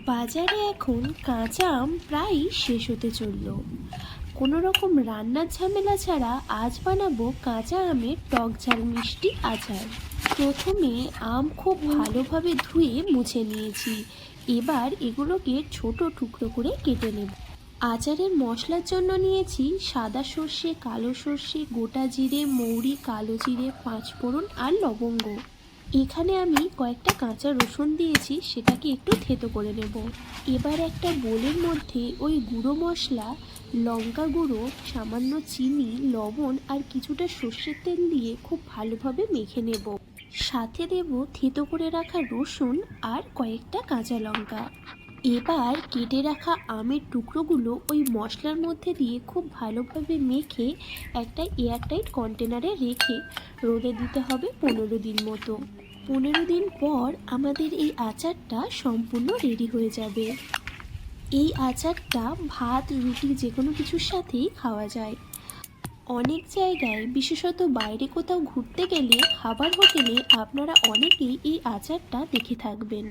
বাজারে এখন কাঁচা আম প্রায়ই শেষ হতে চলল। কোনো রকম রান্নার ঝামেলা ছাড়া আজ বানাবো কাঁচা আমের টক ঝাল মিষ্টি আচার। প্রথমে আম খুব ভালোভাবে ধুয়ে মুছে নিয়েছি। এবার এগুলোকে ছোট টুকরো করে কেটে নেব। আচারের মশলার জন্য নিয়েছি সাদা সর্ষে, কালো সর্ষে, গোটা জিরে, মৌরি, কালো জিরে, পাঁচফোড়ন আর লবঙ্গ। এখানে আমি কয়েকটা কাঁচা রসুন দিয়েছি, সেটাকে একটু থেতো করে নেব। এবার একটা বোলের মধ্যে ওই গুঁড়ো মশলা, লঙ্কা গুঁড়ো, সামান্য চিনি, লবণ আর কিছুটা সর্ষের তেল দিয়ে খুব ভালোভাবে মেখে নেব। সাথে দেব থেতো করে রাখা রসুন আর কয়েকটা কাঁচা লঙ্কা। এবার কেটে রাখা আমের টুকরোগুলো ওই মশলার মধ্যে দিয়ে খুব ভালোভাবে মেখে একটা এয়ারটাইট কন্টেনারে রেখে রোদে দিতে হবে 15 দিন মতো। 15 দিন পর আমাদের এই আচারটা সম্পূর্ণ রেডি হয়ে যাবে। এই আচারটা ভাত, রুটি যে কোনো কিছুর সাথেই খাওয়া যায়। অনেক জায়গায়, বিশেষত বাইরে কোথাও ঘুরতে গেলে খাবার হোটেলে আপনারা অনেকেই এই আচারটা দেখে থাকবেন।